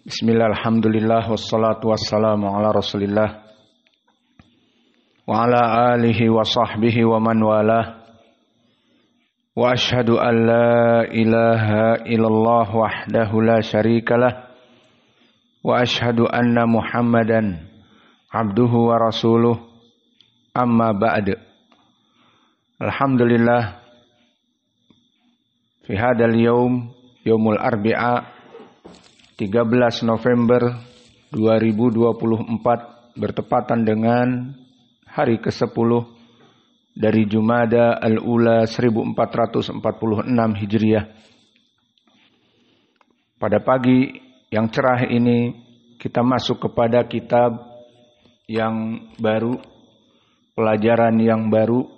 Bismillah, alhamdulillah, wassalatu wassalamu ala rasulillah wa ala alihi wa sahbihi wa man walah. Wa ashhadu an la ilaha illallah wahdahu la syarikalah wa ashhadu anna muhammadan abduhu wa rasuluh amma ba'd. Alhamdulillah, fi hadal yawm, yawmul arbi'a 13 November 2024 bertepatan dengan hari ke-10 dari Jumada al-Ula 1446 Hijriah. Pada pagi yang cerah ini kita masuk kepada kitab yang baru, pelajaran yang baru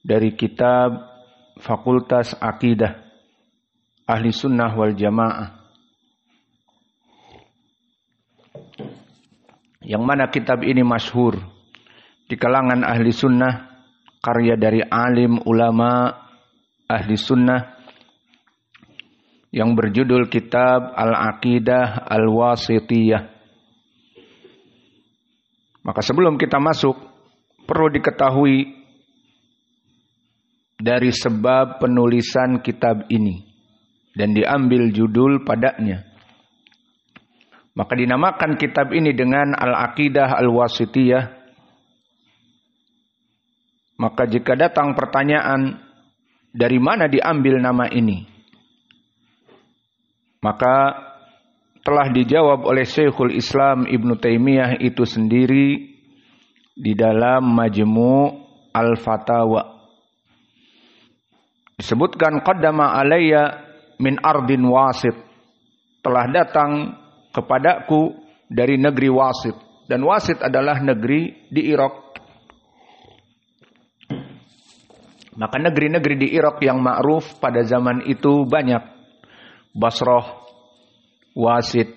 dari kitab Fakultas Aqidah Ahli Sunnah wal Jamaah, yang mana kitab ini masyhur di kalangan ahli sunnah, karya dari alim ulama ahli sunnah yang berjudul kitab Al-Aqidah Al-Wasithiyah. Maka sebelum kita masuk, perlu diketahui dari sebab penulisan kitab ini dan diambil judul padanya. Maka dinamakan kitab ini dengan Al-Aqidah Al-Wasithiyah. Maka jika datang pertanyaan dari mana diambil nama ini, maka telah dijawab oleh Syekhul Islam Ibnu Taimiyah itu sendiri di dalam Majmu' Al-Fatawa. Disebutkan qaddama alayya min ardin wasit, telah datang kepadaku dari negeri Wasit. Dan Wasit adalah negeri di Irak. Maka negeri-negeri di Irak yang ma'ruf pada zaman itu banyak. Basrah, Wasit,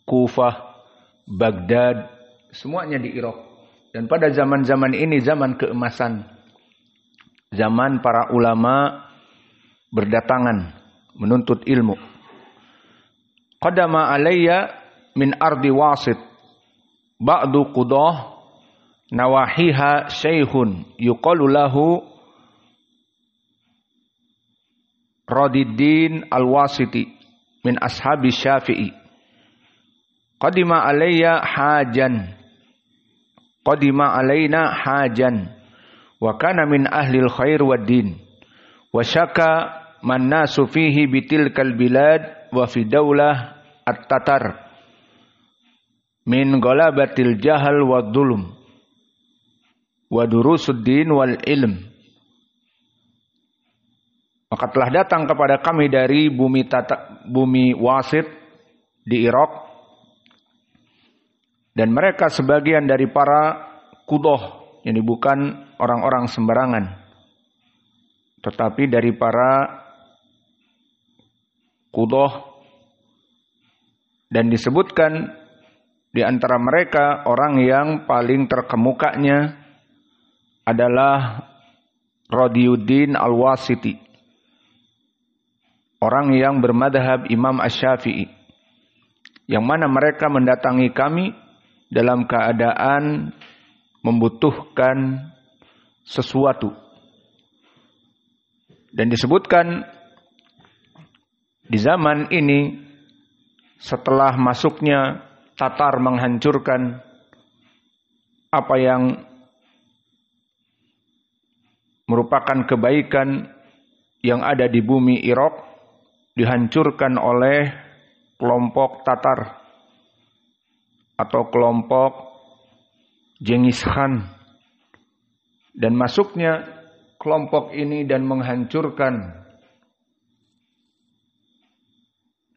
Kufah, Baghdad, semuanya di Irak. Dan pada zaman-zaman ini zaman keemasan. Zaman para ulama berdatangan menuntut ilmu. Qadama alayya min ardi Wasit ba'du qudah nawahiha syaikhun yuqalu lahu Radiddin al-Wasiti min ashabi Syafi'i. Qadima alayya hajan, qadima alayna hajan wa kana min ahlil khair wad din wa syaka man nasu fihi bitilkal bilad wa fi daulah at-tatar min ghalabatil jahal wa dhulum wa durusuddin wal ilm. Maka telah datang kepada kami dari bumi Wasit di Irak, dan mereka sebagian dari para kudoh, yang bukan orang-orang sembarangan, tetapi dari para kudoh, dan disebutkan di antara mereka orang yang paling terkemukanya adalah Radiuddin Al-Wasiti, orang yang bermadhab Imam Asy-Syafi'i, yang mana mereka mendatangi kami dalam keadaan membutuhkan sesuatu. Dan disebutkan di zaman ini, setelah masuknya Tatar menghancurkan apa yang merupakan kebaikan yang ada di bumi Irak, dihancurkan oleh kelompok Tatar atau kelompok Genghis Khan. Dan masuknya kelompok ini dan menghancurkan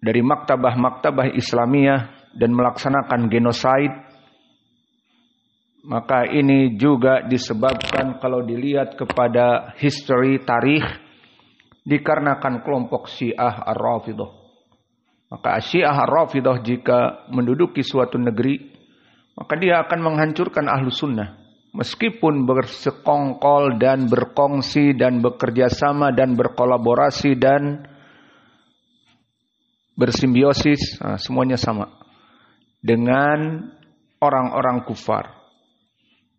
dari maktabah-maktabah Islamiyah dan melaksanakan genosid. Maka ini juga disebabkan kalau dilihat kepada history, tarikh, dikarenakan kelompok Syiah Ar-Rafidah. Maka Syiah Ar-Rafidah jika menduduki suatu negeri, maka dia akan menghancurkan ahlu sunnah. Meskipun bersekongkol dan berkongsi dan bekerja sama dan berkolaborasi dan bersimbiosis, semuanya sama dengan orang-orang kufar.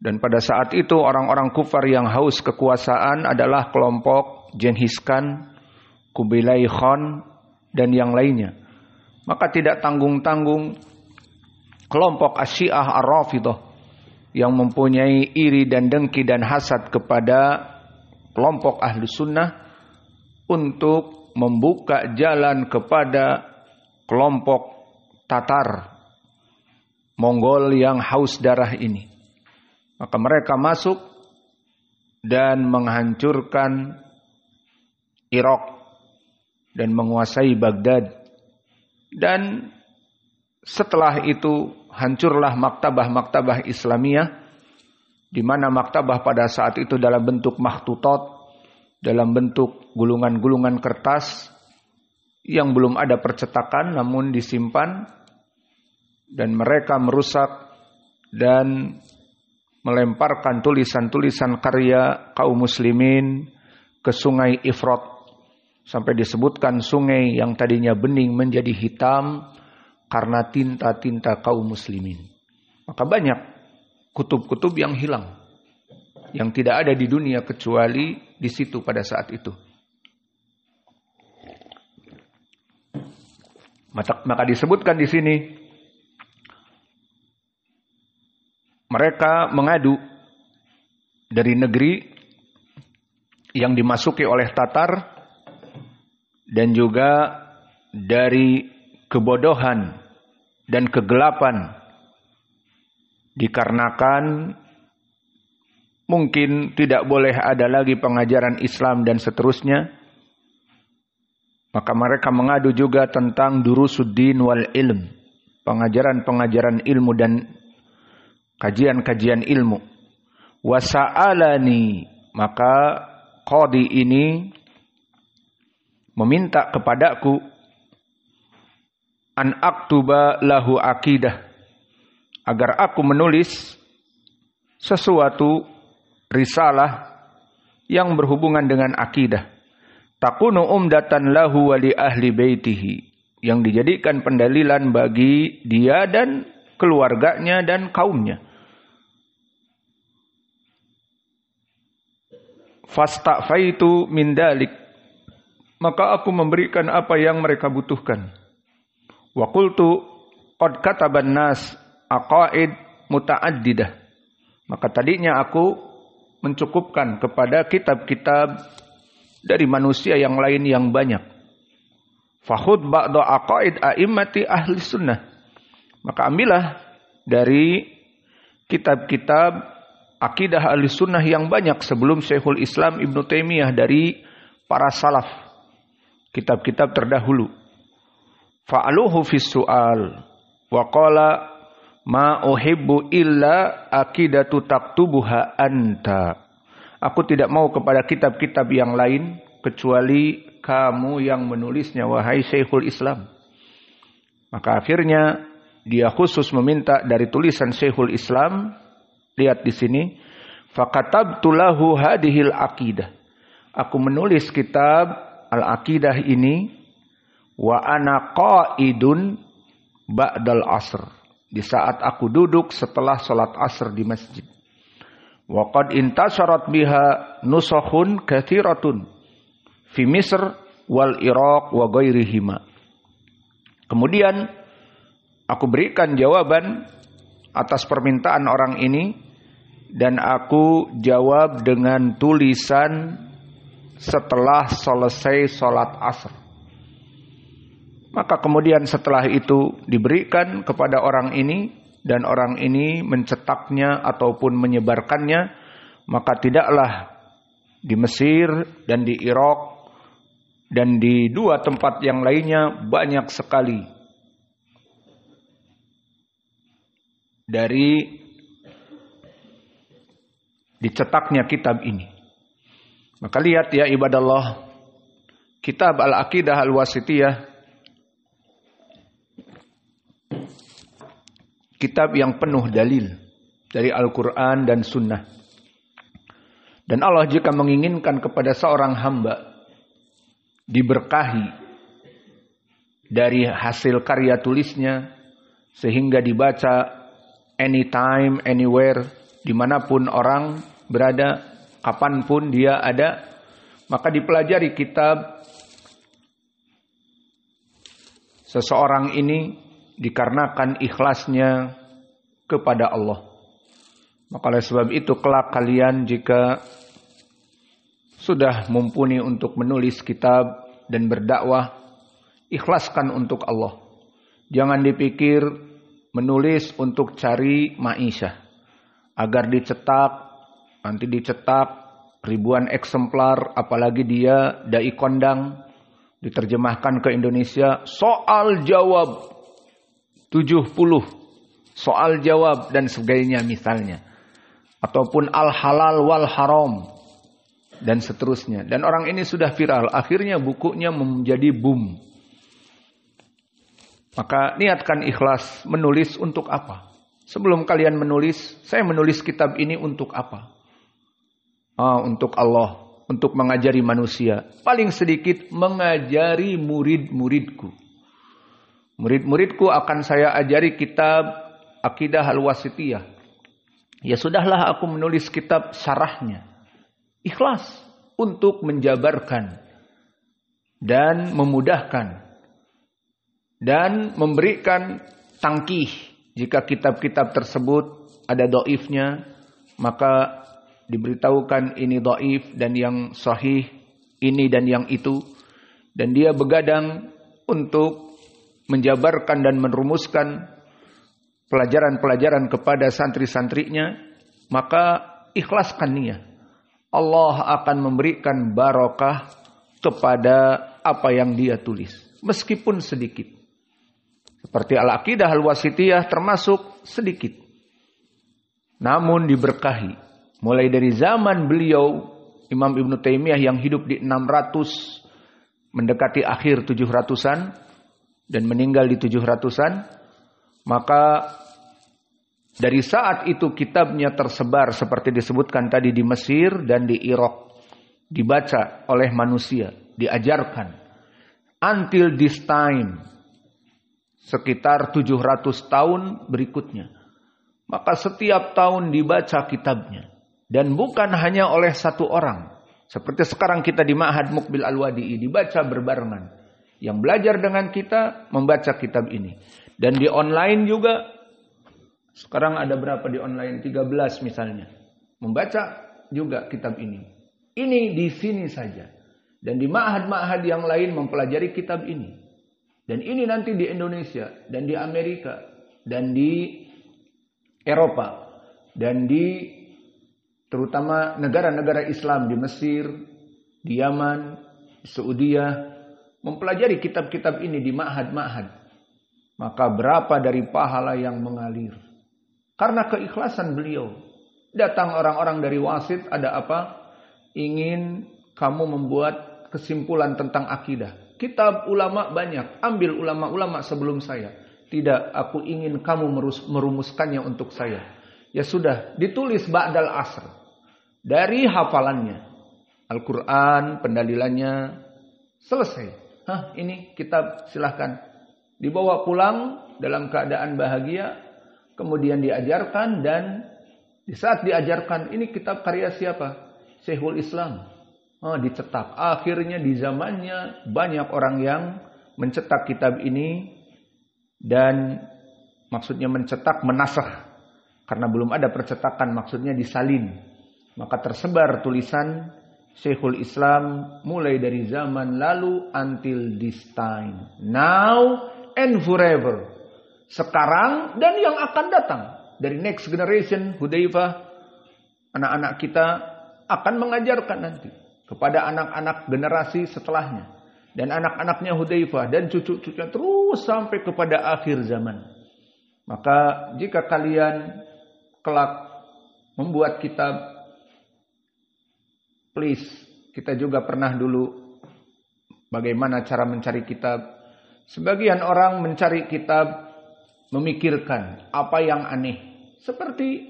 Dan pada saat itu orang-orang kufar yang haus kekuasaan adalah kelompok Genghis Khan, Kubilai Khan, dan yang lainnya. Maka tidak tanggung-tanggung kelompok Asyiah Ar-Rafidah yang mempunyai iri dan dengki dan hasad kepada kelompok Ahlu Sunnah untuk membuka jalan kepada kelompok Tatar Mongol yang haus darah ini. Maka mereka masuk dan menghancurkan Irak dan menguasai Baghdad. Dan setelah itu hancurlah maktabah-maktabah Islamiyah, di mana maktabah pada saat itu dalam bentuk makhtutat, dalam bentuk gulungan-gulungan kertas yang belum ada percetakan namun disimpan, dan mereka merusak dan melemparkan tulisan-tulisan karya kaum muslimin ke sungai Ifrat, sampai disebutkan sungai yang tadinya bening menjadi hitam karena tinta-tinta kaum muslimin. Maka banyak kutub-kutub yang hilang, yang tidak ada di dunia kecuali di situ pada saat itu. Maka disebutkan di sini, mereka mengadu dari negeri yang dimasuki oleh Tatar dan juga dari kebodohan dan kegelapan, dikarenakan mungkin tidak boleh ada lagi pengajaran Islam dan seterusnya. Maka mereka mengadu juga tentang durusuddin wal ilm, pengajaran-pengajaran ilmu dan kajian-kajian ilmu. Wasa'alani, maka qadi ini meminta kepadaku an aktuba lahu akidah, agar aku menulis sesuatu risalah yang berhubungan dengan akidah. Takunu umdatan lahu wa li ahli baitihi, yang dijadikan pendalilan bagi dia dan keluarganya dan kaumnya. Fastafaitu min dalik, maka aku memberikan apa yang mereka butuhkan. Wa qultu qad kataban nas aqaid muta'addidah, maka tadinya aku mencukupkan kepada kitab-kitab dari manusia yang lain yang banyak. Fakhud ba'da aqaid a'immati ahli sunnah, maka ambillah dari kitab-kitab akidah ahli sunnah yang banyak sebelum Syekhul Islam Ibnu Taimiyah, dari para salaf, kitab-kitab terdahulu. Fa'aluhu fis su'al wa qala ma uhibbu illa akidatu taktubuha anta. Aku tidak mau kepada kitab-kitab yang lain kecuali kamu yang menulisnya, wahai Syekhul Islam. Maka akhirnya dia khusus meminta dari tulisan Syekhul Islam. Lihat di sini, fakatabtu lahu hadhil aqidah. Aku menulis kitab al-aqidah ini wa ana qaidun ba'dal asr, di saat aku duduk setelah salat asr di masjid. Wa qad intasharat biha nusakhun katsiratun fi Misr wal Iraq wa ghairihima. Kemudian aku berikan jawaban atas permintaan orang ini, dan aku jawab dengan tulisan setelah selesai salat asr. Maka kemudian setelah itu diberikan kepada orang ini, dan orang ini mencetaknya ataupun menyebarkannya. Maka tidaklah di Mesir dan di Irak dan di dua tempat yang lainnya banyak sekali dari dicetaknya kitab ini. Maka lihat ya ibadallah, kitab Al-Aqidah Al-Wasithiyah, kitab yang penuh dalil dari Al-Quran dan Sunnah. Dan Allah jika menginginkan kepada seorang hamba diberkahi dari hasil karya tulisnya sehingga dibaca anytime, anywhere, dimanapun orang berada, kapanpun dia ada, maka dipelajari kitab seseorang ini dikarenakan ikhlasnya kepada Allah. Maka oleh sebab itu kelak kalian jika sudah mumpuni untuk menulis kitab dan berdakwah, ikhlaskan untuk Allah. Jangan dipikir menulis untuk cari ma'isyah. Agar dicetak, nanti dicetak ribuan eksemplar, apalagi dia dai kondang, diterjemahkan ke Indonesia, soal jawab 70, soal jawab dan sebagainya misalnya. Ataupun al-halal wal haram dan seterusnya. Dan orang ini sudah viral, akhirnya bukunya menjadi boom. Maka niatkan ikhlas, menulis untuk apa? Sebelum kalian menulis, saya menulis kitab ini untuk apa? Untuk Allah, untuk mengajari manusia. Paling sedikit mengajari murid-muridku. Murid-muridku akan saya ajari kitab Aqidah Al-Wasithiyah. Ya sudahlah aku menulis kitab syarahnya. Ikhlas untuk menjabarkan dan memudahkan dan memberikan tangkih. Jika kitab-kitab tersebut ada dhaifnya, maka diberitahukan ini dhaif dan yang sahih ini dan yang itu, dan dia begadang untuk menjabarkan dan merumuskan pelajaran-pelajaran kepada santri-santrinya, maka ikhlaskan niat. Allah akan memberikan barokah kepada apa yang dia tulis, meskipun sedikit. Seperti Al-Aqidah Al-Wasithiyah termasuk sedikit, namun diberkahi. Mulai dari zaman beliau, Imam Ibn Taimiyah yang hidup di 600, mendekati akhir 700-an, dan meninggal di 700-an, maka dari saat itu kitabnya tersebar seperti disebutkan tadi di Mesir dan di Irak. Dibaca oleh manusia, diajarkan. Until this time, sekitar 700 tahun berikutnya. Maka setiap tahun dibaca kitabnya. Dan bukan hanya oleh satu orang. Seperti sekarang kita di Ma'had Muqbil Al-Wadi'i, dibaca berbarengan. Yang belajar dengan kita, membaca kitab ini. Dan di online juga, sekarang ada berapa di online? 13 misalnya. Membaca juga kitab ini. Ini di sini saja. Dan di ma'had-ma'had yang lain mempelajari kitab ini. Dan ini nanti di Indonesia. Dan di Amerika. Dan di Eropa. Dan di terutama negara-negara Islam. Di Mesir, di Yaman, di Saudi. Mempelajari kitab-kitab ini di ma'had-ma'had. Maka berapa dari pahala yang mengalir. Karena keikhlasan beliau. Datang orang-orang dari wasit, ada apa? Ingin kamu membuat kesimpulan tentang akidah. Kitab ulama banyak. Ambil ulama-ulama sebelum saya. Tidak, aku ingin kamu merumuskannya untuk saya. Ya sudah, ditulis ba'dal asr. Dari hafalannya. Al-Quran, pendalilannya. Selesai. Ini kitab silahkan. Dibawa pulang dalam keadaan bahagia. Kemudian diajarkan, dan di saat diajarkan, ini kitab karya siapa? Syekhul Islam. Dicetak. Akhirnya di zamannya banyak orang yang mencetak kitab ini. Dan maksudnya mencetak, menasakh. Karena belum ada percetakan, maksudnya disalin. Maka tersebar tulisan Syekhul Islam mulai dari zaman lalu until this time. Now and forever. Sekarang dan yang akan datang. Dari next generation, Hudzaifah, anak-anak kita akan mengajarkan nanti. Kepada anak-anak generasi setelahnya. Dan anak-anaknya Hudzaifah dan cucu-cucunya terus sampai kepada akhir zaman. Maka jika kalian kelak membuat kitab, please, kita juga pernah dulu bagaimana cara mencari kitab. Sebagian orang mencari kitab memikirkan apa yang aneh. Seperti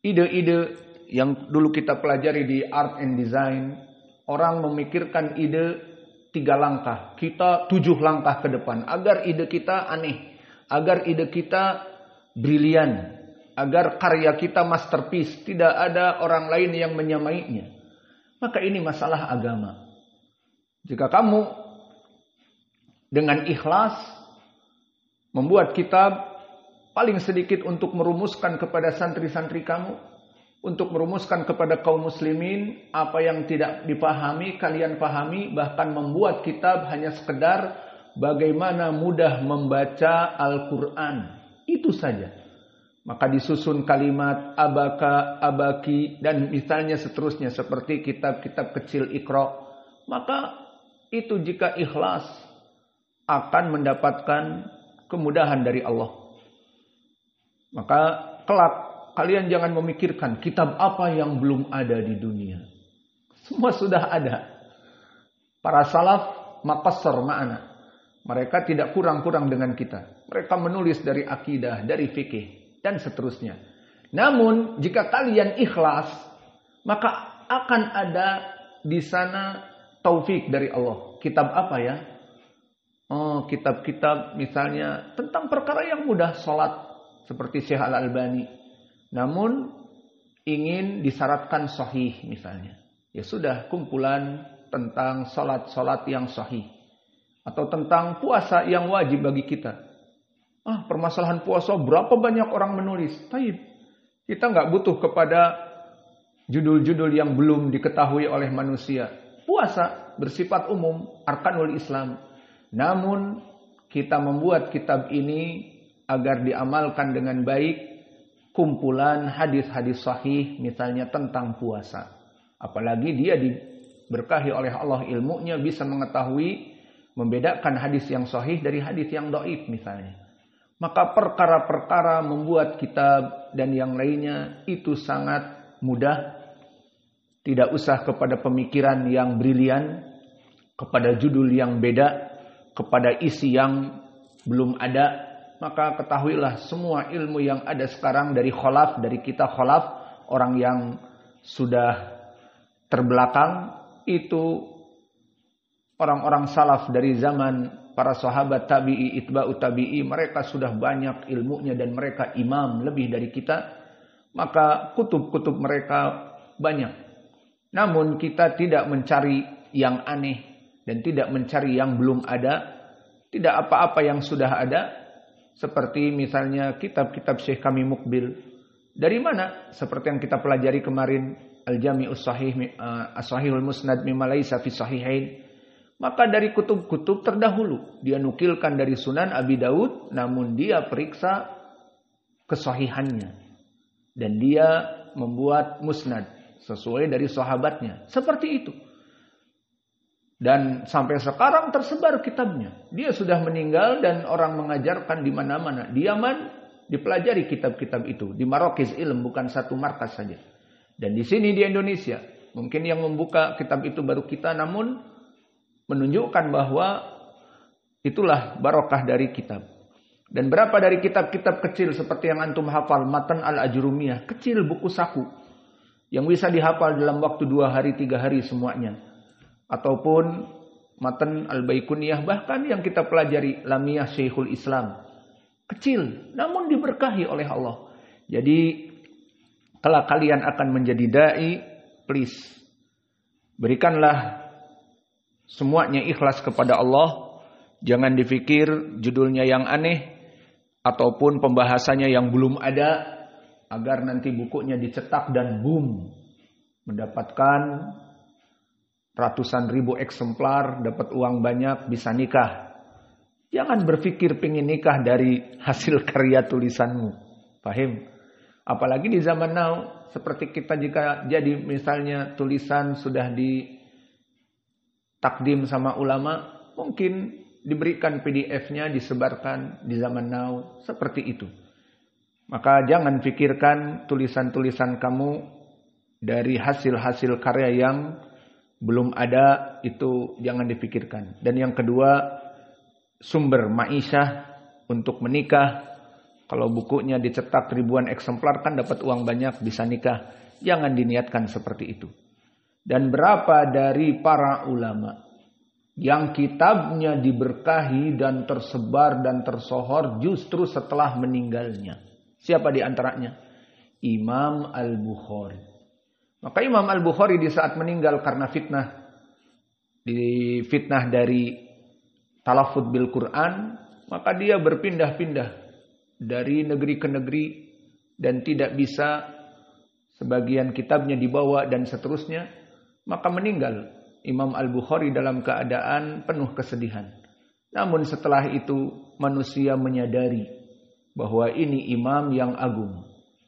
ide-ide yang dulu kita pelajari di art and design. Orang memikirkan ide 3 langkah, kita 7 langkah ke depan. Agar ide kita aneh, agar ide kita brilian, agar karya kita masterpiece, tidak ada orang lain yang menyamainya. Maka ini masalah agama. Jika kamu dengan ikhlas membuat kitab paling sedikit untuk merumuskan kepada santri-santri kamu, untuk merumuskan kepada kaum muslimin apa yang tidak dipahami, kalian pahami, bahkan membuat kitab hanya sekedar bagaimana mudah membaca Al-Quran. Itu saja. Maka disusun kalimat abaka, abaki, dan misalnya seterusnya seperti kitab-kitab kecil Iqra. Maka itu jika ikhlas akan mendapatkan kemudahan dari Allah. Maka kelak kalian jangan memikirkan kitab apa yang belum ada di dunia. Semua sudah ada. Para salaf maqassar ma'ana. Mereka tidak kurang-kurang dengan kita. Mereka menulis dari akidah, dari fikih, dan seterusnya. Namun jika kalian ikhlas, maka akan ada di sana taufik dari Allah. Kitab apa ya? Oh, kitab-kitab misalnya tentang perkara yang mudah, salat, seperti Syekh Al-Albani. Namun ingin disyaratkan sahih misalnya. Ya sudah, kumpulan tentang salat-salat yang sahih. Atau tentang puasa yang wajib bagi kita. Permasalahan puasa berapa banyak orang menulis. Taib. Kita nggak butuh kepada judul-judul yang belum diketahui oleh manusia. Puasa bersifat umum, arkanul Islam. Namun kita membuat kitab ini agar diamalkan dengan baik, kumpulan hadis-hadis sahih misalnya tentang puasa. Apalagi dia diberkahi oleh Allah ilmunya, bisa mengetahui, membedakan hadis yang sahih dari hadis yang dhaif misalnya. Maka perkara-perkara membuat kitab dan yang lainnya itu sangat mudah. Tidak usah kepada pemikiran yang brilian, kepada judul yang beda, kepada isi yang belum ada. Maka ketahuilah semua ilmu yang ada sekarang dari khalaf, dari kita khalaf, orang yang sudah terbelakang, itu orang-orang salaf dari zaman para sahabat tabi'i, itba'u tabi'i, mereka sudah banyak ilmunya dan mereka imam lebih dari kita. Maka kutub-kutub mereka banyak. Namun kita tidak mencari yang aneh dan tidak mencari yang belum ada. Tidak apa-apa yang sudah ada. Seperti misalnya kitab-kitab Syekh kami Mukbil. Dari mana? Seperti yang kita pelajari kemarin, Al-Jami'us Sahih, As-Sahihul Musnad mimma laisa fi Sahihain. Maka dari kutub-kutub terdahulu. Dia nukilkan dari Sunan Abi Daud. Namun dia periksa kesahihannya. Dan dia membuat musnad. Sesuai dari sahabatnya. Seperti itu. Dan sampai sekarang tersebar kitabnya. Dia sudah meninggal dan orang mengajarkan di mana-mana. Di Yaman dipelajari kitab-kitab itu. Di Marokiz Ilm, bukan satu markas saja. Dan di sini di Indonesia. Mungkin yang membuka kitab itu baru kita. Namun menunjukkan bahwa itulah barokah dari kitab. Dan berapa dari kitab-kitab kecil seperti yang antum hafal, Matan Al-Ajrumiyah, kecil buku saku, yang bisa dihafal dalam waktu 2 hari 3 hari semuanya. Ataupun Matan Al-Baikuniyah, bahkan yang kita pelajari Lamiyah Syekhul Islam, kecil namun diberkahi oleh Allah. Jadi kalau kalian akan menjadi dai, please berikanlah semuanya ikhlas kepada Allah. Jangan dipikir judulnya yang aneh ataupun pembahasannya yang belum ada, agar nanti bukunya dicetak dan boom, mendapatkan ratusan ribu eksemplar, dapat uang banyak, bisa nikah. Jangan berpikir pengen nikah dari hasil karya tulisanmu. Paham? Apalagi di zaman now, seperti kita jika jadi misalnya tulisan sudah di takdim sama ulama, mungkin diberikan PDF-nya, disebarkan di zaman now, seperti itu. Maka jangan pikirkan tulisan-tulisan kamu dari hasil-hasil karya yang belum ada, itu jangan dipikirkan. Dan yang kedua, sumber ma'isyah untuk menikah. Kalau bukunya dicetak ribuan eksemplar kan dapat uang banyak, bisa nikah. Jangan diniatkan seperti itu. Dan berapa dari para ulama yang kitabnya diberkahi dan tersebar dan tersohor justru setelah meninggalnya. Siapa di antaranya? Imam Al-Bukhari. Maka Imam Al-Bukhari di saat meninggal karena fitnah dari talafud bil Quran, maka dia berpindah-pindah dari negeri ke negeri dan tidak bisa sebagian kitabnya dibawa dan seterusnya, maka meninggal Imam Al-Bukhari dalam keadaan penuh kesedihan. Namun setelah itu manusia menyadari bahwa ini imam yang agung.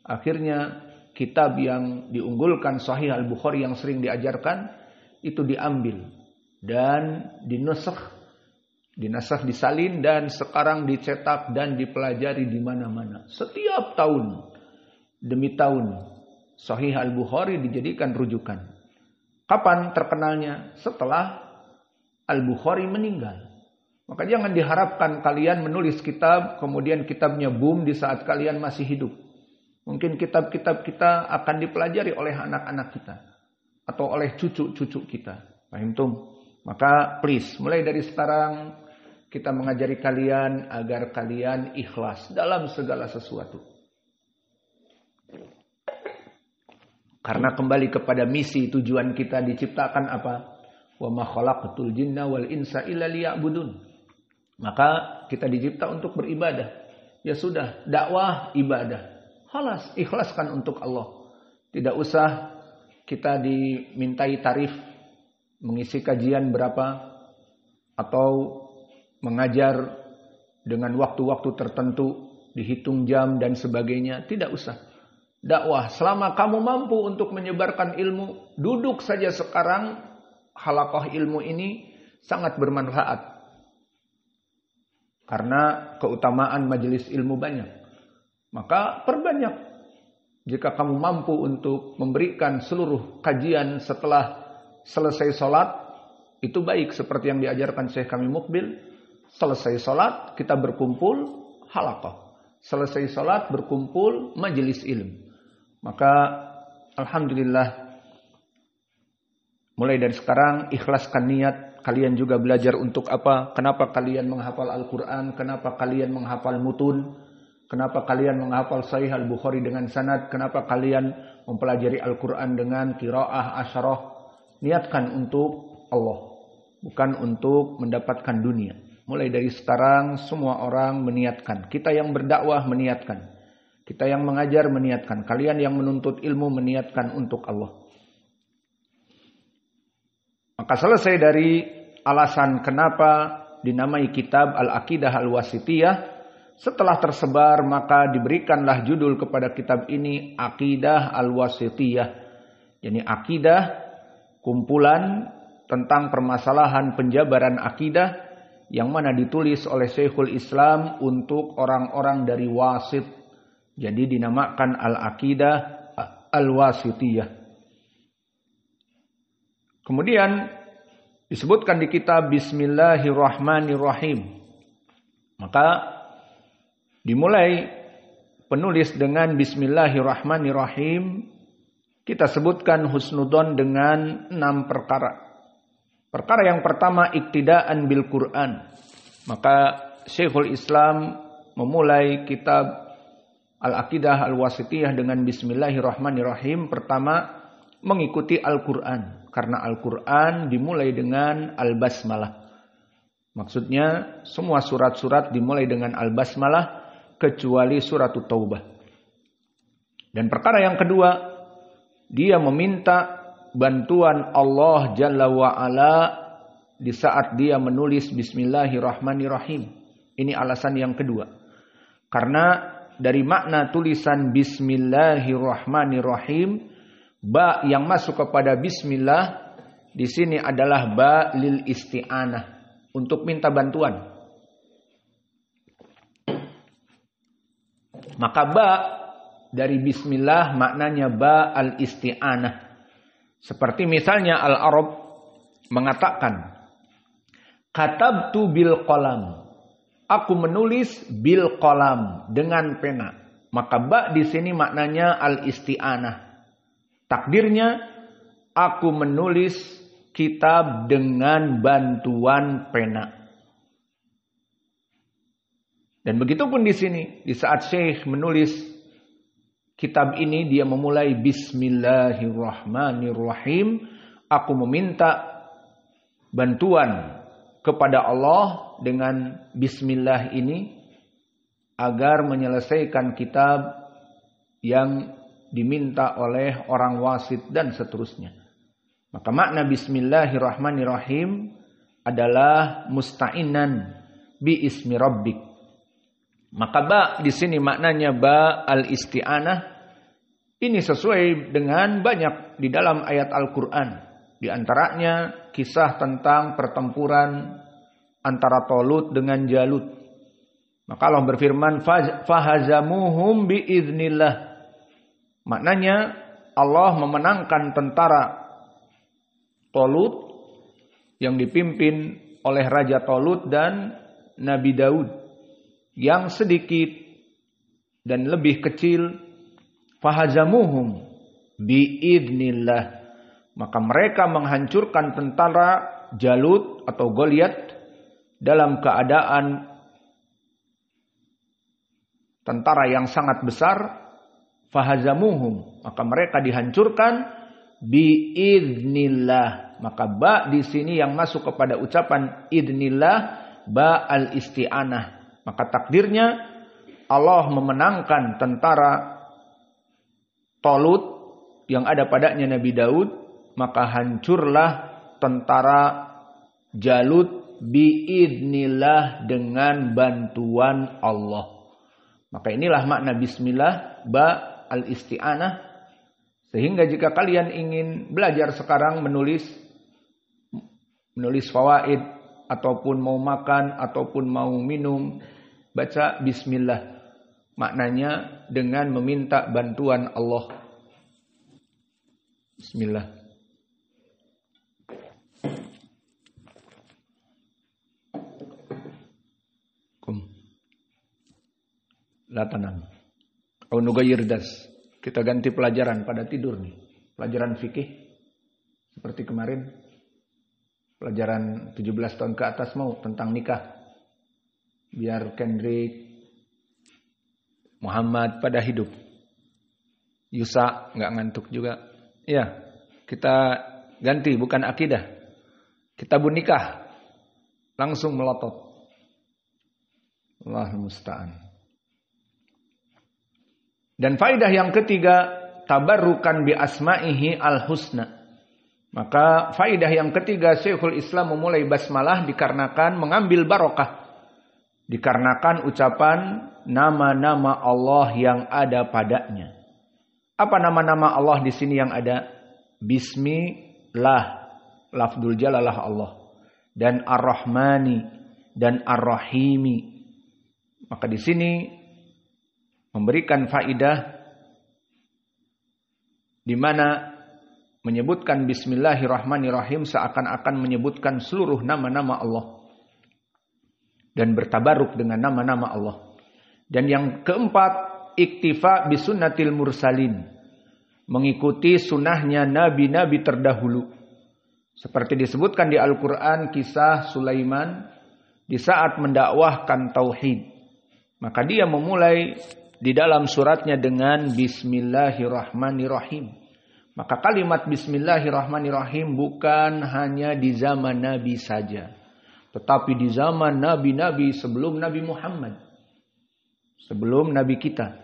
Akhirnya kitab yang diunggulkan Sahih Al-Bukhari yang sering diajarkan itu diambil dan dinasakh, disalin dan sekarang dicetak dan dipelajari di mana-mana. Setiap tahun demi tahun Sahih Al-Bukhari dijadikan rujukan. Kapan terkenalnya? Setelah Al-Bukhari meninggal. Maka jangan diharapkan kalian menulis kitab kemudian kitabnya boom di saat kalian masih hidup. Mungkin kitab-kitab kita akan dipelajari oleh anak-anak kita atau oleh cucu-cucu kita. Paham tum? Maka please, mulai dari sekarang kita mengajari kalian agar kalian ikhlas dalam segala sesuatu. Karena kembali kepada misi tujuan kita diciptakan apa? Wa ma khalaqatul jinna wal insa illa liya'budun. Maka kita dicipta untuk beribadah. Ya sudah, dakwah ibadah. Halas, ikhlaskan untuk Allah. Tidak usah kita dimintai tarif mengisi kajian berapa atau mengajar dengan waktu-waktu tertentu, dihitung jam dan sebagainya. Tidak usah. Dakwah, selama kamu mampu untuk menyebarkan ilmu, duduk saja sekarang, halaqah ilmu ini sangat bermanfaat. Karena keutamaan majelis ilmu banyak. Maka perbanyak. Jika kamu mampu untuk memberikan seluruh kajian setelah selesai sholat, itu baik seperti yang diajarkan Syekh kami Mukbil. Selesai sholat kita berkumpul halaqah. Selesai sholat berkumpul majelis ilmu. Maka alhamdulillah mulai dari sekarang ikhlaskan niat. Kalian juga belajar untuk apa? Kenapa kalian menghafal Al-Quran? Kenapa kalian menghafal mutun? Kenapa kalian menghafal Sahih Al-Bukhari dengan sanad? Kenapa kalian mempelajari Al-Quran dengan qiraah asyarah? Niatkan untuk Allah, bukan untuk mendapatkan dunia. Mulai dari sekarang semua orang meniatkan. Kita yang berdakwah meniatkan. Kita yang mengajar meniatkan. Kalian yang menuntut ilmu meniatkan untuk Allah. Maka selesai dari alasan kenapa dinamai kitab Al-Aqidah Al-Wasithiyah. Setelah tersebar maka diberikanlah judul kepada kitab ini Aqidah Al-Wasithiyah. Jadi akidah, kumpulan tentang permasalahan penjabaran akidah yang mana ditulis oleh Syekhul Islam untuk orang-orang dari wasit. Jadi dinamakan Al-Aqidah Al-Wasithiyah. Kemudian disebutkan di kitab Bismillahirrahmanirrahim. Maka dimulai penulis dengan Bismillahirrahmanirrahim. Kita sebutkan husnudon dengan 6 perkara. Perkara yang pertama iktidaan bil Quran. Maka Syekhul Islam memulai kitab Al-Aqidah Al-Wasithiyah dengan Bismillahirrahmanirrahim. Pertama mengikuti Al-Quran. Karena Al-Quran dimulai dengan Al-Basmalah. Maksudnya semua surat-surat dimulai dengan Al-Basmalah kecuali surat Taubah. Dan perkara yang kedua, dia meminta bantuan Allah Jalla wa'ala di saat dia menulis Bismillahirrahmanirrahim. Ini alasan yang kedua. Karena dari makna tulisan Bismillahirrahmanirrahim, ba yang masuk kepada Bismillah di sini adalah ba lil isti'anah, untuk minta bantuan. Maka ba dari bismillah maknanya ba al-isti'anah. Seperti misalnya Al-Arab mengatakan, katabtu bil qalam. Aku menulis bil qalam dengan pena. Maka ba di sini maknanya al-isti'anah. Takdirnya aku menulis kitab dengan bantuan pena. Dan begitupun di sini, di saat Syekh menulis kitab ini, dia memulai Bismillahirrahmanirrahim. Aku meminta bantuan kepada Allah dengan Bismillah ini agar menyelesaikan kitab yang diminta oleh orang wasit dan seterusnya. Maka makna Bismillahirrahmanirrahim adalah musta'inan bi ismi rabbik. Maka ba di sini maknanya ba al-isti'anah. Ini sesuai dengan banyak di dalam ayat Al-Quran. Di antaranya kisah tentang pertempuran antara Talut dengan Jalut. Maka Allah berfirman, fahazamuhum biiznillah. Maknanya Allah memenangkan tentara Talut yang dipimpin oleh Raja Talut dan Nabi Daud yang sedikit dan lebih kecil. Fahazamuhum biidnillah. Maka mereka menghancurkan tentara Jalut atau Goliat dalam keadaan tentara yang sangat besar. Fahazamuhum. Maka mereka dihancurkan biidnillah. Maka ba di sini yang masuk kepada ucapan idnillah, ba al-isti'anah. Maka takdirnya Allah memenangkan tentara Talut yang ada padanya Nabi Daud. Maka hancurlah tentara Jalut biidnillah dengan bantuan Allah. Maka inilah makna bismillah, ba al-isti'anah. Sehingga jika kalian ingin belajar sekarang menulis fawaid, ataupun mau makan, ataupun mau minum, baca bismillah. Maknanya dengan meminta bantuan Allah. Bismillah. La tanam. Au nugayyir das. Kita ganti pelajaran pada tidur nih. Pelajaran fikih. Seperti kemarin. Pelajaran 17 tahun ke atas mau tentang nikah. Biar Kendrick, Muhammad pada hidup. Yusa nggak ngantuk juga. Ya, kita ganti bukan akidah. Kitabun nikah. Langsung melotot. Allahul musta'an. Dan faidah yang ketiga, tabarrukan bi asma'ihi al-husna. Maka faidah yang ketiga, Syekhul Islam memulai basmalah dikarenakan mengambil barokah. Dikarenakan ucapan nama-nama Allah yang ada padanya. Apa nama-nama Allah di sini yang ada? Bismillah, lafdzul jalalah Allah. Dan Ar-Rahmani dan Ar-Rahimi. Maka di sini memberikan faidah di mana menyebutkan Bismillahirrahmanirrahim seakan-akan menyebutkan seluruh nama-nama Allah. Dan bertabaruk dengan nama-nama Allah. Dan yang keempat, iktifa bisunnatil mursalin. Mengikuti sunnahnya nabi-nabi terdahulu. Seperti disebutkan di Al-Quran kisah Sulaiman di saat mendakwahkan tauhid. Maka dia memulai di dalam suratnya dengan Bismillahirrahmanirrahim. Maka kalimat Bismillahirrahmanirrahim bukan hanya di zaman Nabi saja. Tetapi di zaman Nabi-Nabi sebelum Nabi Muhammad. Sebelum Nabi kita.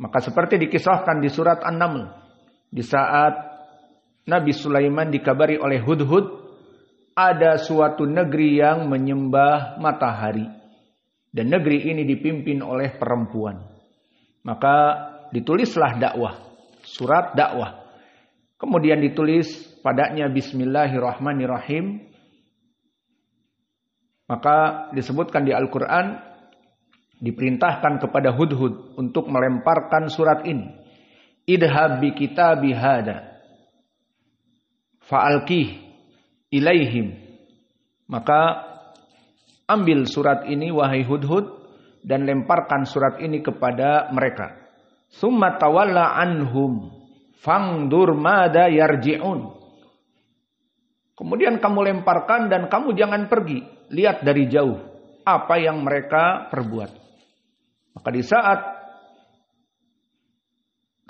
Maka seperti dikisahkan di surat An-Naml. Di saat Nabi Sulaiman dikabari oleh Hudhud. Ada suatu negeri yang menyembah matahari. Dan negeri ini dipimpin oleh perempuan. Maka ditulislah dakwah. Surat dakwah. Kemudian ditulis padanya Bismillahirrahmanirrahim. Maka disebutkan di Al-Quran, diperintahkan kepada Hudhud untuk melemparkan surat ini. Idhab bi kitabi hada fa'alqih ilaihim. Maka ambil surat ini wahai Hudhud dan lemparkan surat ini kepada mereka. Summa tawalla anhum fangdur mada yarji'un. Kemudian kamu lemparkan dan kamu jangan pergi. Lihat dari jauh apa yang mereka perbuat. Maka di saat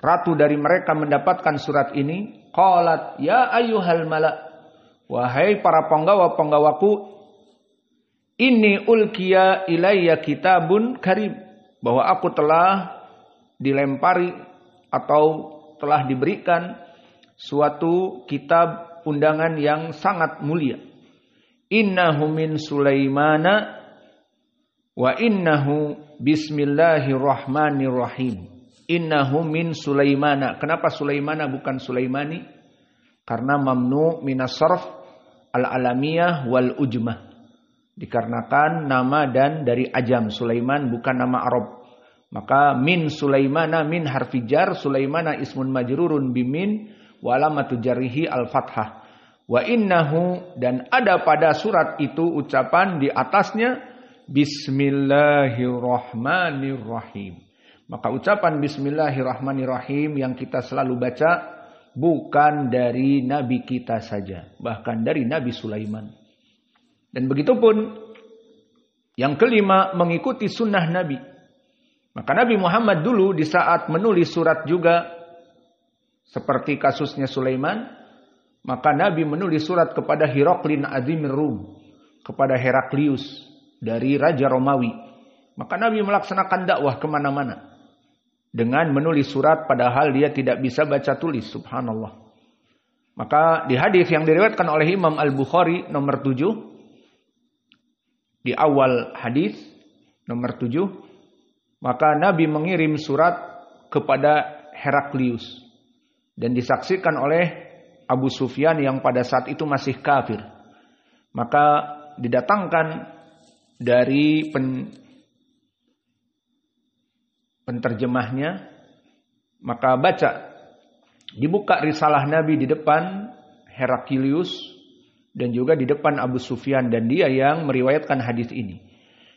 ratu dari mereka mendapatkan surat ini, qalat ya ayyuhal mala', wahai para penggawa-penggawaku, inni ulkiya ilayya kitabun karim, bahwa aku telah dilempari atau telah diberikan suatu kitab undangan yang sangat mulia. Innahu min Sulaimana wa innahu bismillahirrahmanirrahim. Innahu min Sulaimana. Kenapa Sulaimana bukan Sulaimani? Karena mamnu minas sarf al-alamiyah wal ujmah. Dikarenakan nama dan dari ajam. Sulaiman bukan nama Arab. Maka min Sulaimana, min harfi jar, Sulaimana ismun majrurun bimin wa alamatu jarrihi al-fathah. Wa innahu, dan ada pada surat itu ucapan di atasnya Bismillahirrahmanirrahim. Maka ucapan Bismillahirrahmanirrahim yang kita selalu baca bukan dari Nabi kita saja, bahkan dari Nabi Sulaiman. Dan begitu pun yang kelima, mengikuti sunnah Nabi. Maka Nabi Muhammad dulu di saat menulis surat juga seperti kasusnya Sulaiman, maka Nabi menulis surat kepada Hiraklin Azimir Rum, kepada Heraklius dari Raja Romawi. Maka Nabi melaksanakan dakwah kemana-mana dengan menulis surat padahal dia tidak bisa baca tulis, subhanallah. Maka di hadis yang diriwayatkan oleh Imam Al-Bukhari nomor 7, di awal hadis nomor 7, maka Nabi mengirim surat kepada Heraklius dan disaksikan oleh Abu Sufyan yang pada saat itu masih kafir. Maka didatangkan dari penterjemahnya, maka baca, dibuka risalah Nabi di depan Heraklius dan juga di depan Abu Sufyan, dan dia yang meriwayatkan hadis ini.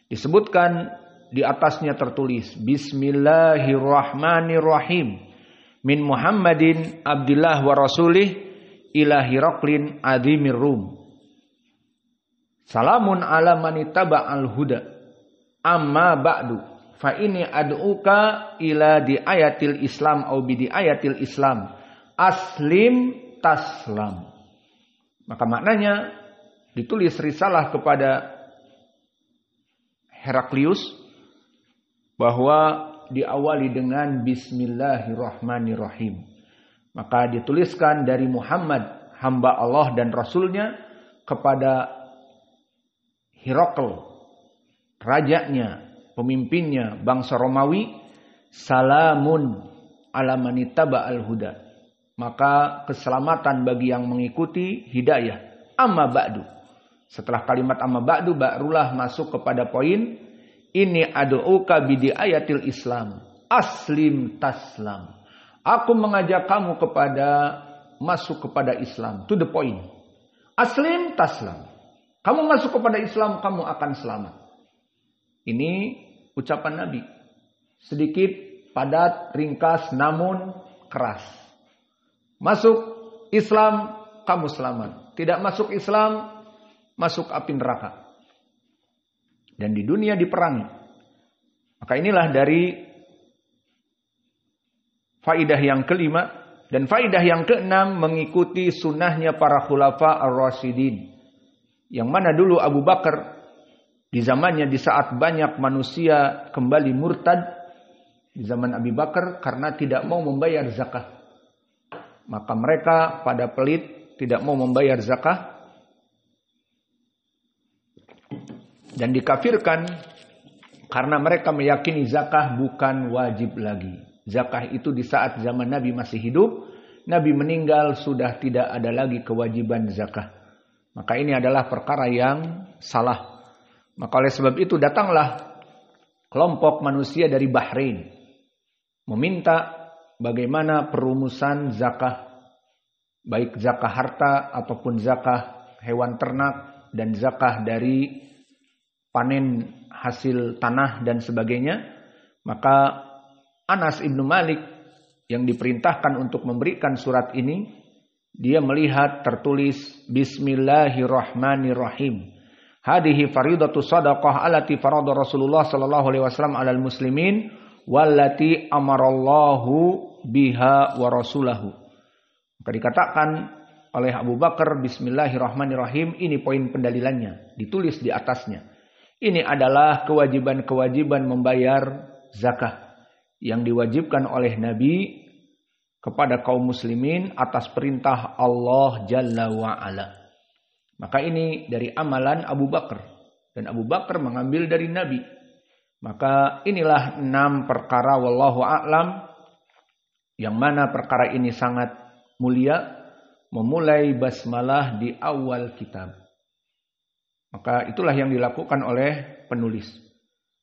Disebutkan di atasnya tertulis Bismillahirrahmanirrahim min Muhammadin Abdillah wa Rasulih ila Hiraklin Azimir Rum. Salamun ala manitaba al-huda. Amma ba'du. Fa ini ad'uka ila di ayatil Islam au bi di ayatil Islam. Aslim taslam. Maka maknanya ditulis risalah kepada Heraklius bahwa diawali dengan Bismillahirrahmanirrahim. Maka dituliskan dari Muhammad, hamba Allah dan Rasulnya, kepada Hirakl, rajanya, pemimpinnya bangsa Romawi, salamun ala manittaba al-huda. Maka keselamatan bagi yang mengikuti hidayah. Amma ba'du. Setelah kalimat amma ba'du, barulah masuk kepada poin, ini ad'uka bidi ayatil Islam. Aslim taslam. Aku mengajak kamu kepada masuk kepada Islam. To the point. Aslim taslam. Kamu masuk kepada Islam, kamu akan selamat. Ini ucapan Nabi. Sedikit, padat, ringkas, namun keras. Masuk Islam, kamu selamat. Tidak masuk Islam, masuk api neraka. Dan di dunia diperangi. Maka inilah dari faidah yang kelima. Dan faidah yang keenam, mengikuti sunnahnya para khulafa ar-rasyidin. Yang mana dulu Abu Bakar, di zamannya di saat banyak manusia kembali murtad, di zaman Abu Bakar karena tidak mau membayar zakah. Maka mereka pada pelit, tidak mau membayar zakah. Dan dikafirkan karena mereka meyakini zakah bukan wajib lagi. Zakah itu di saat zaman Nabi masih hidup, Nabi meninggal sudah tidak ada lagi kewajiban zakah. Maka ini adalah perkara yang salah. Maka oleh sebab itu datanglah kelompok manusia dari Bahrain meminta bagaimana perumusan zakah, baik zakah harta ataupun zakah hewan ternak dan zakah dari panen hasil tanah dan sebagainya. Maka Anas ibnu Malik yang diperintahkan untuk memberikan surat ini dia melihat tertulis Bismillahirrahmanirrahim. Hadihi faridatu sadaqah allati farada Rasulullah sallallahu alaihi wasallam 'alal muslimin wallati amarallahu biha wa rasulahu. Maka dikatakan oleh Abu Bakar, Bismillahirrahmanirrahim, ini poin pendalilannya, ditulis di atasnya. Ini adalah kewajiban-kewajiban membayar zakah yang diwajibkan oleh Nabi kepada kaum muslimin atas perintah Allah Jalla wa'ala. Maka ini dari amalan Abu Bakar. Dan Abu Bakar mengambil dari Nabi. Maka inilah 6 perkara wallahu a'lam. Yang mana perkara ini sangat mulia. Memulai basmalah di awal kitab. Maka itulah yang dilakukan oleh penulis.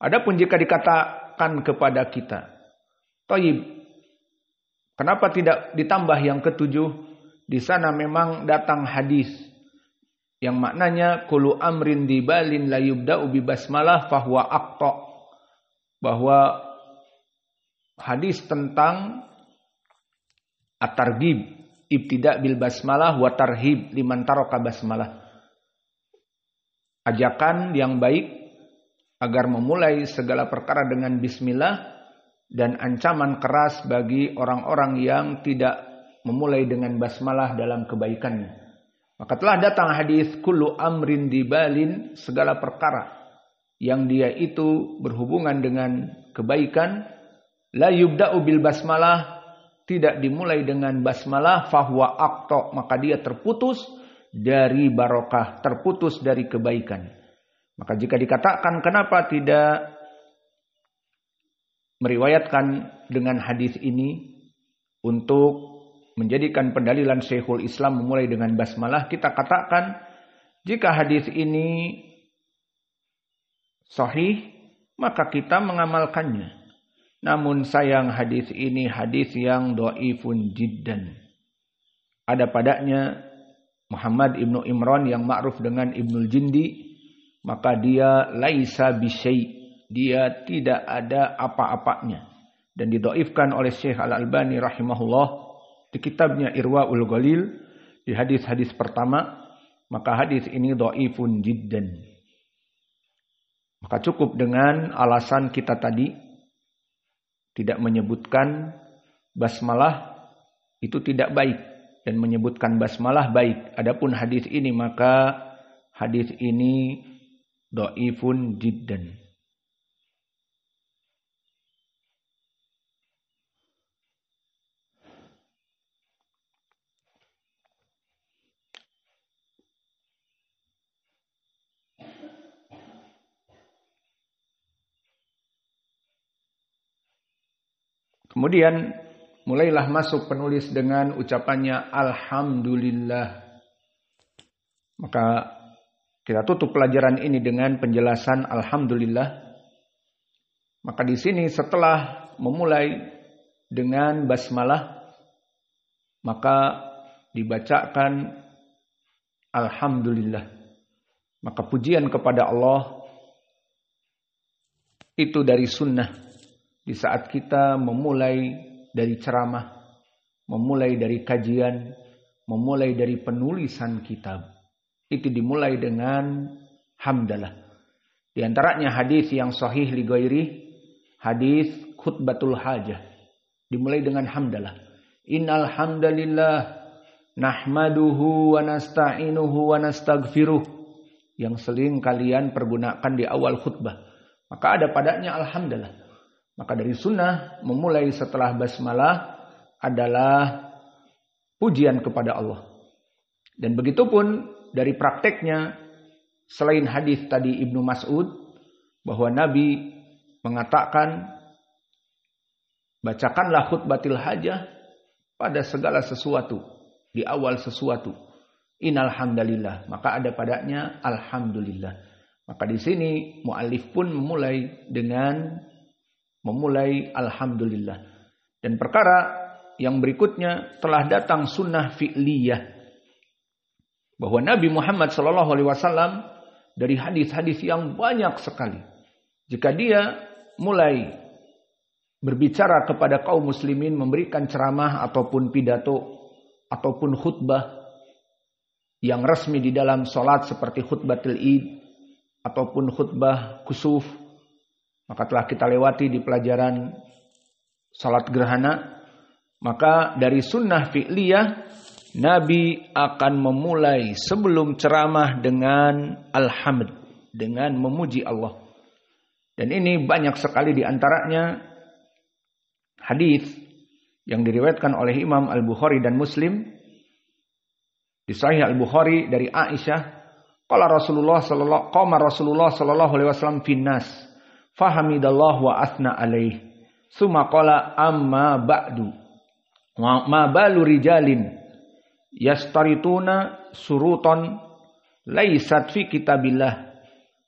Adapun jika dikatakan kepada kita, Thayyib, kenapa tidak ditambah yang ke-7? Di sana memang datang hadis yang maknanya kullu amrin dibalin la yubda'u bi basmalah fahuwa aqta. Bahwa hadis tentang at-targhib, ibtida' bil basmalah wa tarhib liman taraka basmalah. Ajakan yang baik agar memulai segala perkara dengan bismillah dan ancaman keras bagi orang-orang yang tidak memulai dengan basmalah dalam kebaikannya. Maka telah datang hadis kullu amrin dibalin, segala perkara yang dia itu berhubungan dengan kebaikan, la yubda'u bil basmalah, tidak dimulai dengan basmalah, fahuwa aqta, maka dia terputus dari barokah, terputus dari kebaikan. Maka jika dikatakan kenapa tidak meriwayatkan dengan hadis ini untuk menjadikan pendalilan Syekhul Islam memulai dengan basmalah, kita katakan jika hadis ini sahih maka kita mengamalkannya. Namun sayang hadis ini hadis yang dhaifun jiddan. Ada padanya Muhammad ibnu Imran yang ma'ruf dengan Ibnul Jindi, maka dia laisa bisyai', dia tidak ada apa-apanya, dan didhaifkan oleh Syekh Al-Albani rahimahullah di kitabnya Irwaul Ghalil di hadis-hadis pertama. Maka hadis ini dhaifun jiddan. Maka cukup dengan alasan kita tadi, tidak menyebutkan basmalah itu tidak baik dan menyebutkan basmalah baik. Adapun hadis ini maka hadis ini dhaifun jiddan. Kemudian mulailah masuk penulis dengan ucapannya Alhamdulillah. Maka kita tutup pelajaran ini dengan penjelasan Alhamdulillah. Maka di sini setelah memulai dengan basmalah, maka dibacakan Alhamdulillah. Maka pujian kepada Allah itu dari sunnah. Di saat kita memulai dari ceramah, memulai dari kajian, memulai dari penulisan kitab, itu dimulai dengan hamdalah. Di antaranya hadis yang sahih li ghairi, hadis khutbatul hajah, dimulai dengan hamdalah. Innal hamdalillah nahmaduhu wa nasta'inuhu wa nastaghfiruh, yang sering kalian pergunakan di awal khutbah. Maka ada padanya alhamdulillah. Maka dari sunnah memulai setelah basmalah adalah pujian kepada Allah. Dan begitu pun dari prakteknya, selain hadis tadi Ibnu Mas'ud bahwa Nabi mengatakan bacakanlah khutbatil hajah pada segala sesuatu, di awal sesuatu. Innal hamdalillah, maka ada padanya alhamdulillah. Maka di sini muallif pun memulai dengan memulai alhamdulillah. Dan perkara yang berikutnya telah datang sunnah fi'liyah, bahwa Nabi Muhammad SAW dari hadis-hadis yang banyak sekali, jika dia mulai berbicara kepada kaum muslimin, memberikan ceramah ataupun pidato, ataupun khutbah yang resmi di dalam salat seperti khutbatul Id ataupun khutbah kusuf, maka telah kita lewati di pelajaran salat gerhana. Maka dari sunnah fi'liyah, Nabi akan memulai sebelum ceramah dengan alhamd, dengan memuji Allah. Dan ini banyak sekali di antaranya hadis yang diriwayatkan oleh Imam Al-Bukhari dan Muslim. Di Sahih Al-Bukhari dari Aisyah, qala Rasulullah sallallahu alaihi wasallam finnas fahamidallah wa asna alaih. Summa qala amma ba'du. Ma balu rijalin yastarituna surutan laisat fi kitabillah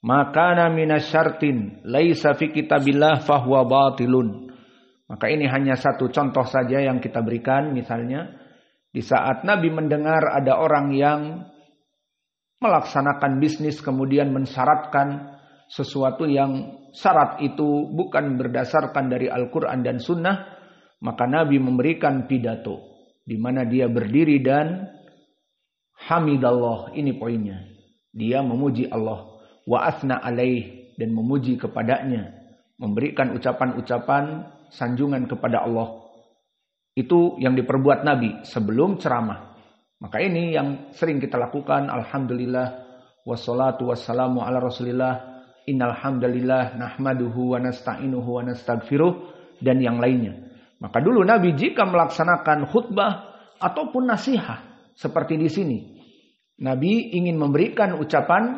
makana minasyartin laisa fi kitabillah fahuwa batilun. Maka ini hanya satu contoh saja yang kita berikan. Misalnya di saat Nabi mendengar ada orang yang melaksanakan bisnis kemudian mensyaratkan sesuatu yang syarat itu bukan berdasarkan dari Al-Quran dan Sunnah, maka Nabi memberikan pidato di mana dia berdiri dan hamidallah, ini poinnya. Dia memuji Allah, wa asna alaih, dan memuji kepadanya, memberikan ucapan-ucapan sanjungan kepada Allah. Itu yang diperbuat Nabi sebelum ceramah. Maka ini yang sering kita lakukan. Alhamdulillah wassalatu wassalamu ala Rasulillah. Innal hamdalillah nahmaduhu wa nasta'inuhu wa nastaghfiruh, dan yang lainnya. Maka dulu Nabi jika melaksanakan khutbah ataupun nasihat seperti di sini, Nabi ingin memberikan ucapan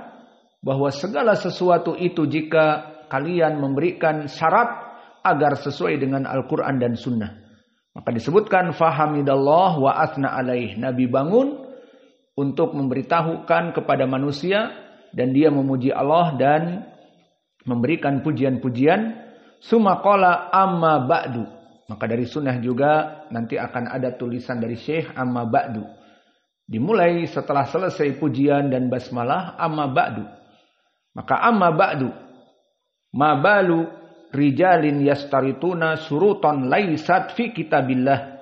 bahwa segala sesuatu itu jika kalian memberikan syarat agar sesuai dengan Al-Quran dan Sunnah. Maka disebutkan fahamidallah wa asna alaih. Nabi bangun untuk memberitahukan kepada manusia dan dia memuji Allah dan memberikan pujian-pujian. Summa qala amma ba'du. Maka dari sunnah juga nanti akan ada tulisan dari Syekh amma ba'du. Dimulai setelah selesai pujian dan basmalah amma ba'du. Maka amma ba'du. Ma balu rijalin yastarituna surutan laisat fi kitabillah.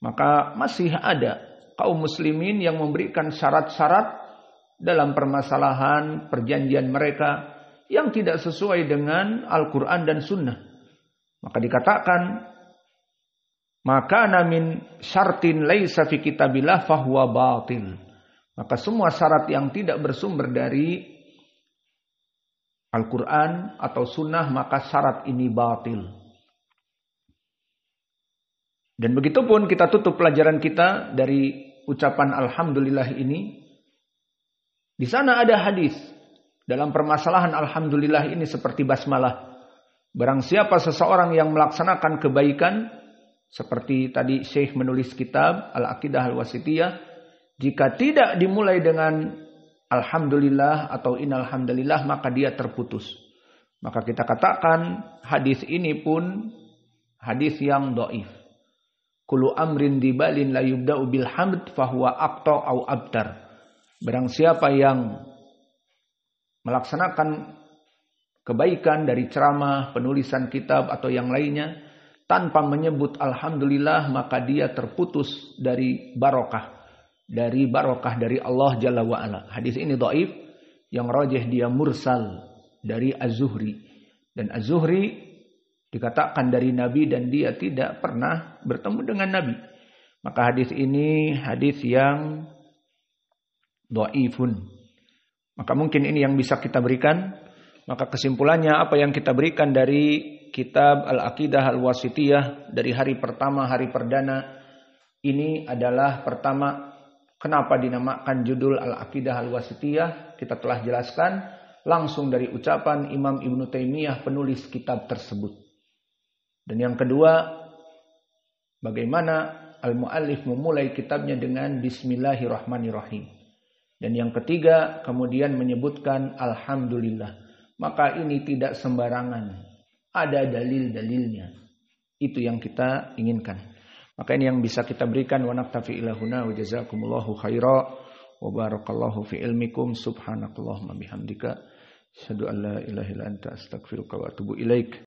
Maka masih ada kaum muslimin yang memberikan syarat-syarat dalam permasalahan perjanjian mereka yang tidak sesuai dengan Al-Quran dan Sunnah. Maka dikatakan, maka min syartin laisa fi kitabillah fahuwa batil. Maka semua syarat yang tidak bersumber dari Al-Quran atau Sunnah, maka syarat ini batil. Dan begitupun kita tutup pelajaran kita dari ucapan Alhamdulillah ini. Di sana ada hadis dalam permasalahan Alhamdulillah ini seperti basmalah. Barang siapa seseorang yang melaksanakan kebaikan, seperti tadi Syekh menulis kitab Al-Aqidah Al-Wasithiyah, jika tidak dimulai dengan Alhamdulillah atau innal hamdalillah, maka dia terputus. Maka kita katakan hadis ini pun hadis yang dhaif. Kullu amrin dibalin la yubda'u bil hamd fahuwa aqta au abtar. Barang siapa yang melaksanakan kebaikan dari ceramah, penulisan kitab atau yang lainnya tanpa menyebut alhamdulillah, maka dia terputus dari barokah dari Allah Jalla wa Ala. Hadis ini dhaif, yang rajih dia mursal dari Az-Zuhri, dan Az-Zuhri dikatakan dari Nabi dan dia tidak pernah bertemu dengan Nabi. Maka hadis ini hadis yang dhaifun. Maka mungkin ini yang bisa kita berikan. Maka kesimpulannya apa yang kita berikan dari kitab Al-Aqidah Al-Wasithiyah dari hari pertama, hari perdana ini adalah pertama, kenapa dinamakan judul Al-Aqidah Al-Wasithiyah? Kita telah jelaskan langsung dari ucapan Imam Ibnu Taimiyah penulis kitab tersebut. Dan yang kedua, bagaimana al-muallif memulai kitabnya dengan Bismillahirrahmanirrahim. Dan yang ketiga, kemudian menyebutkan Alhamdulillah. Maka ini tidak sembarangan. Ada dalil-dalilnya. Itu yang kita inginkan. Maka ini yang bisa kita berikan. Wa naktafi ilahuna wa jazakumullahu khaira. Wa barakallahu fi ilmikum. Subhanakallahumma bihamdika. Asyhadu an la ilaha illa anta astaghfiruka wa atubu ilaik.